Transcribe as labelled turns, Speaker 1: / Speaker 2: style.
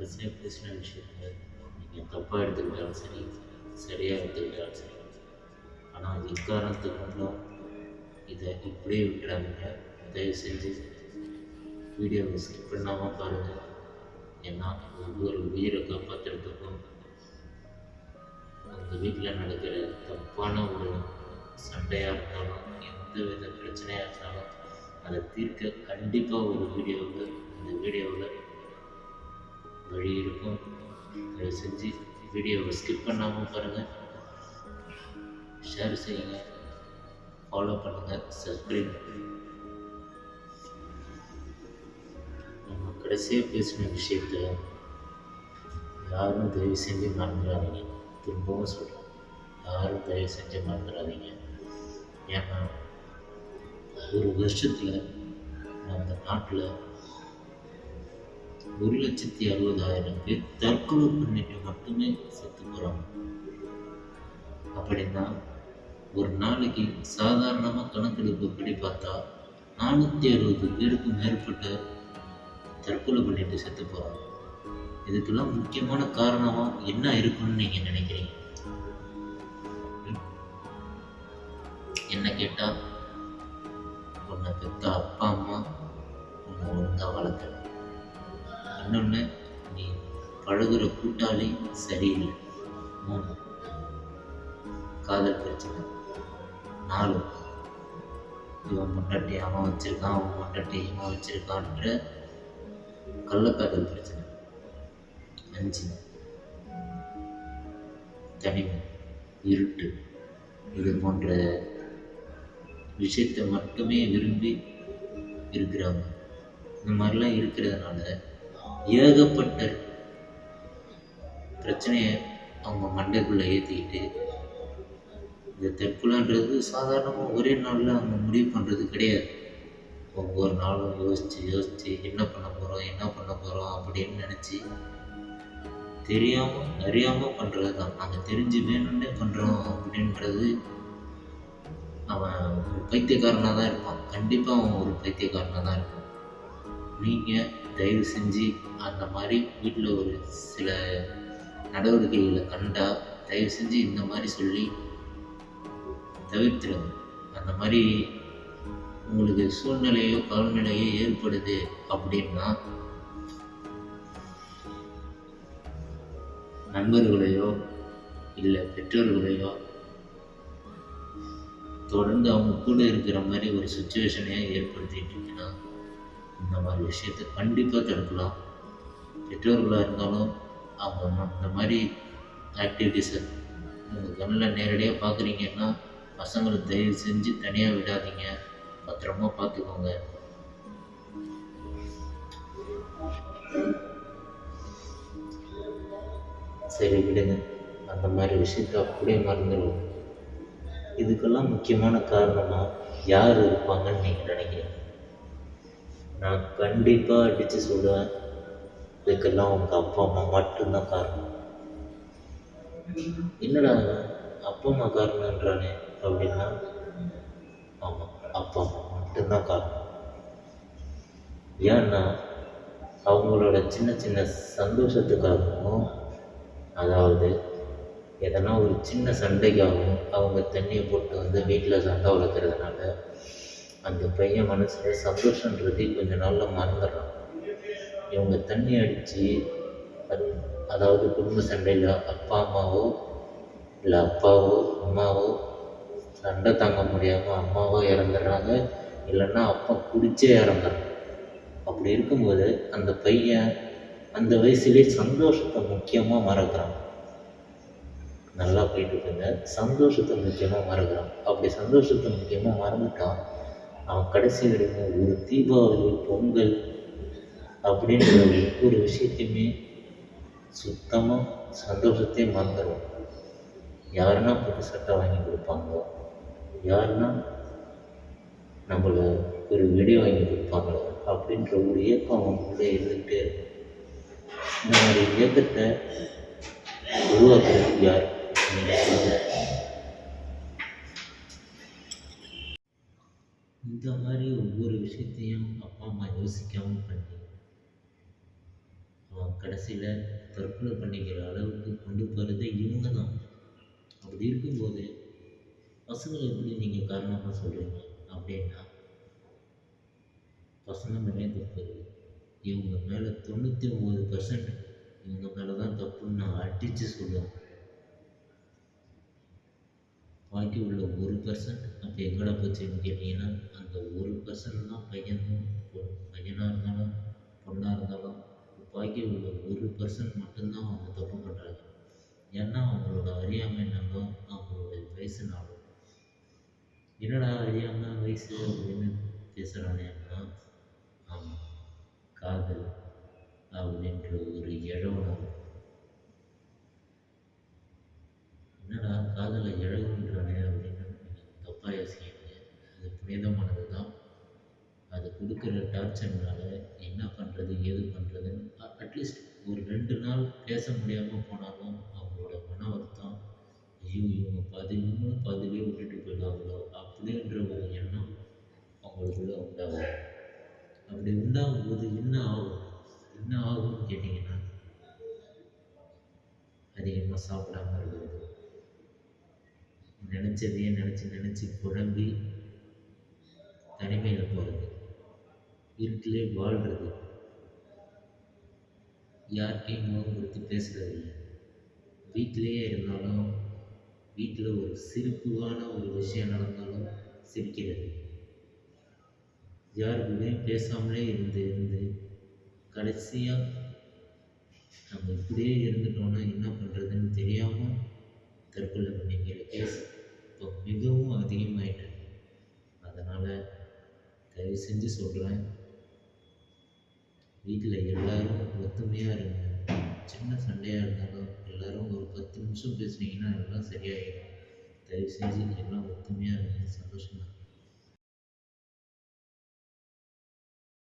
Speaker 1: கடைசியாக பேசின விஷயத்த நீங்கள் தப்பாக எடுத்துக்கிட்டாலும் சரி, சரியாக எடுத்துக்கிட்டாலும் சரி, ஆனால் எக்காரணத்தை கொண்டும் இதை இப்படியே விட்டுறாதீங்க. தயவு செஞ்சு வீடியோவை ஸ்கிப் பண்ணாமல் பாருங்கள். ஏன்னா ஒவ்வொரு உயிரை காப்பாற்றுறதுக்கும் உங்கள் வீட்டில் நடக்கிற தப்பான ஒரு சண்டையாக இருந்தாலும், எந்த வித பிரச்சனையாக இருந்தாலும் அதை தீர்க்க கண்டிப்பாக ஒரு இந்த வீடியோவில் வழி இருக்கும். தயவு செஞ்சு வீடியோவை ஸ்கிப் பண்ணாமல் பாருங்கள். ஷேர் செய்யுங்க, ஃபாலோ பண்ணுங்கள், சப்ஸ்கிரைப் பண்ணுங்கள். நம்ம கடைசியாக பேசின விஷயத்த யாரும் தயவு செஞ்சு மறந்துடாதீங்க. திரும்பவும் சொல்கிறேன், யாரும் தயவு செஞ்சு மறந்துடாதீங்க. ஏன்னா ஒரு வருஷத்தில் நம்ம நாட்டில் 1,60,60,000 பேர் தற்கொலை பண்ணிட்டு மட்டுமே செத்து போகிறாங்க. அப்படின்னா ஒரு நாளைக்கு சாதாரணமாக கணக்கெடுப்பு படி பார்த்தா 460 பேருக்கு மேற்பட்ட தற்கொலை பண்ணிட்டு செத்து போகிறாங்க. இதுக்கெல்லாம் முக்கியமான காரணமா என்ன இருக்குன்னு நீங்க நினைக்கிறீங்க? என்ன கேட்டா, உன்னை பெத்த அப்பா அம்மா உன்னை ஒழுங்கா வளர்க்கல. இன்னொன்னு, நீ பழகுற கூட்டாளி சரியில்லை. 3, காதல் பிரச்சனை. 4, இவன் பொண்டாட்டி அவன் வச்சிருக்கான், அவன் பொண்டாட்டி இவன் வச்சிருக்கான்ற கள்ளக்காதல் பிரச்சனை. 5, தனிமை, இருட்டு. இது போன்ற விஷயத்தை மட்டுமே விரும்பி இருக்கிறாங்க. இந்த மாதிரிலாம் இருக்கிறதுனால ஏகப்பட்ட பிரச்சனையை அவங்க மண்டைக்குள்ளே ஏற்றிக்கிட்டு, இந்த தற்கொலைன்றது சாதாரணமாக ஒரே நாளில் அவங்க முடிவு பண்ணுறது கிடையாது. ஒவ்வொரு நாளும் யோசித்து என்ன பண்ண போகிறோம் அப்படின்னு நினச்சி தெரியாமல் அறியாமல் பண்ணுறது தான். நாங்கள் தெரிஞ்சு வேணும்னே பண்ணுறோம் அப்படின்றது, அவன் ஒரு பைத்தியக்காரனாக தான் இருப்பான். கண்டிப்பாக அவன் ஒரு பைத்தியக்காரனாக தான் இருப்பான். நீங்கள் தயவு செஞ்சு அந்த மாதிரி வீட்டில் ஒரு சில நடவடிக்கைகளை கண்டா தயவு செஞ்சு இந்த மாதிரி சொல்லி தவிர்த்துருங்க. அந்த மாதிரி உங்களுக்கு சூழ்நிலையோ காலநிலையோ ஏற்படுது அப்படின்னா, நண்பர்களையோ இல்லை பெற்றோர்களையோ தொடர்ந்து அவங்க கூட இருக்கிற மாதிரி ஒரு சுச்சுவேஷனையே ஏற்படுத்திட்டீங்கன்னா இந்த மாதிரி விஷயத்தை கண்டிப்பாக தடுக்கலாம். பெற்றோர்களாக இருந்தாலும் அவங்க இந்த மாதிரி ஆக்டிவிட்டீஸை உங்கள் கண்ணில் நேரடியாக பார்க்குறீங்கன்னா பசங்களை தயவு செஞ்சு தனியாக விடாதீங்க, பத்திரமா பார்த்துக்கோங்க. சரி விடுங்க, அந்த மாதிரி விஷயத்தை அப்படியே மறந்துடுவோம். இதுக்கெல்லாம் முக்கியமான காரணமாக யார் இருப்பாங்கன்னு நீங்கள் நினைக்கிறீங்க? நான் கண்டிப்பாக அடித்து சொல்லுவேன், இதுக்கெல்லாம் உங்கள் அப்பா அம்மா மட்டும்தான் காரணம். என்னடா அப்பா அம்மா காரணன்றானே அப்படின்னா, ஆமாம், அப்பா அம்மா மட்டும்தான் காரணம். ஏன்னா அவங்களோட சின்ன சின்ன சந்தோஷத்துக்காகவும், அதாவது எதனா ஒரு சின்ன சண்டைக்காகவும் அவங்க தண்ணியை போட்டு வந்து வீட்டில் சண்டை வளர்க்குறதுனால அந்த பையன் மனசில் சந்தோஷன்றது கொஞ்ச நாளில் மறந்துடுறான். இவங்க தண்ணி அடித்து அதாவது குடும்ப சண்டையில் அப்பா அம்மாவோ இல்லை அப்பாவோ அம்மாவோ சண்டை தாங்க முடியாமல் அம்மாவோ இறந்துடுறாங்க, இல்லைன்னா அப்பா குடிச்சே இறந்துடுறாங்க. அப்படி இருக்கும்போது அந்த பையன் அந்த வயசுலேயே சந்தோஷத்தை முக்கியமாக மறக்கிறான். நல்லா போயிட்டு இருக்குங்க, சந்தோஷத்தை முக்கியமாக மறக்கிறான். அப்படி சந்தோஷத்தை முக்கியமாக மறந்துட்டான். அவன் கடைசி வரைக்கும் ஒரு தீபாவளி, பொங்கல் அப்படின்ற ஒவ்வொரு விஷயத்தையுமே சுத்தமாக சந்தோஷத்தையே மறந்துடுவான். யாருன்னா புது சட்டை வாங்கி கொடுப்பாங்களோ, யாருன்னா நம்மளை ஒரு வெடி வாங்கி கொடுப்பாங்களோ அப்படின்ற ஒரு இயக்கம் அவங்களுக்குள்ளே இருந்துகிட்டே இருக்கும். இந்த மாதிரி இயக்கத்தை உருவாக்குறது யார்? இந்த மாதிரி ஒவ்வொரு விஷயத்தையும் அப்பா அம்மா யோசிக்காமல் பண்ணி அவன் கடைசியில் தற்கொலை பண்ணிக்கிற அளவுக்கு கொண்டு போகிறதே இவங்க தான். அப்படி இருக்கும்போது பசங்களை எப்படி நீங்கள் காரணமாக சொல்கிறீங்க அப்படின்னா, பசங்க மேலே தப்பு இருக்குது. இவங்க மேலே 99% இவங்க மேலே தான் தப்புன்னு நான் அடித்து சொல்லுவேன். பாக்கி உள்ள 1% அப்போ எங்கடா போச்சுன்னு கேட்டிங்கன்னா, அந்த 1% தான் பையனாக இருந்தாலும் பொண்ணாக இருந்தாலும் பாக்கி உள்ள 1% மட்டும்தான் அவங்க தப்பு பண்ணுறாங்க. ஏன்னா அவங்களோட அறியாமைனாலோ அவங்களோட வயசுனாலோ. என்னடா அறியாமை வயசு அப்படின்னு பேசுகிறானேன்னா, ஆமாம், காதல் அப்படின்ற ஒரு இழவுணர்வு. என்னடா காதலை இழவுன்றானே அப்படின்னு நீங்கள் தப்பாக யோசிக்கிறீங்க. அது புனிதமானது தான். அது கொடுக்குற டார்ச்சர்னால என்ன பண்ணுறது ஏது பண்ணுறதுன்னு அட்லீஸ்ட் ஒரு 2 நாள் பேச முடியாமல் போனாலும் அவங்களோட மன வருத்தம், ஐயோ இவங்க இவங்களும் பாதியிலே விட்டுட்டு போயிடுவாங்களோ அப்படின்ற ஒரு எண்ணம் அவங்களுக்குள்ள உண்டாகும். அப்படி உண்டாகும் போது என்ன ஆகும்னு கேட்டிங்கன்னா, அதிகமாக சாப்பிடாம இருக்கிறது, நினச்சதையே நினச்சி குழம்பி தனிமையில் போகிறது, இருட்டிலே வாழ்கிறது, யார்கிட்டையும் முகம் கொடுத்து பேசுகிறதில்ல. வீட்டிலேயே இருந்தாலும் வீட்டில் ஒரு சிரிப்புவான ஒரு விஷயம் நடந்தாலும் சிரிக்கிறது, யார் கூடயும் பேசாமலே இருந்து கடைசியாக நம்ம இப்படியே இருந்துட்டோன்னா என்ன பண்ணுறதுன்னு தெரியாமல் தற்கொலை பண்ணிக்கிற கேஸ் இப்போ மிகவும் அதிகமாயிட்டு. அதனால் தயவு செஞ்சு சொல்கிறேன், வீட்டில் எல்லோரும் ஒத்துமையாக இருங்க. சின்ன சண்டையாக இருந்தாலும் எல்லோரும் ஒரு 10 நிமிஷம் பேசுனீங்கன்னா எல்லாம் சரியாயிடும். தயவு செஞ்சு எல்லாம் ஒத்துமையாக இருங்க.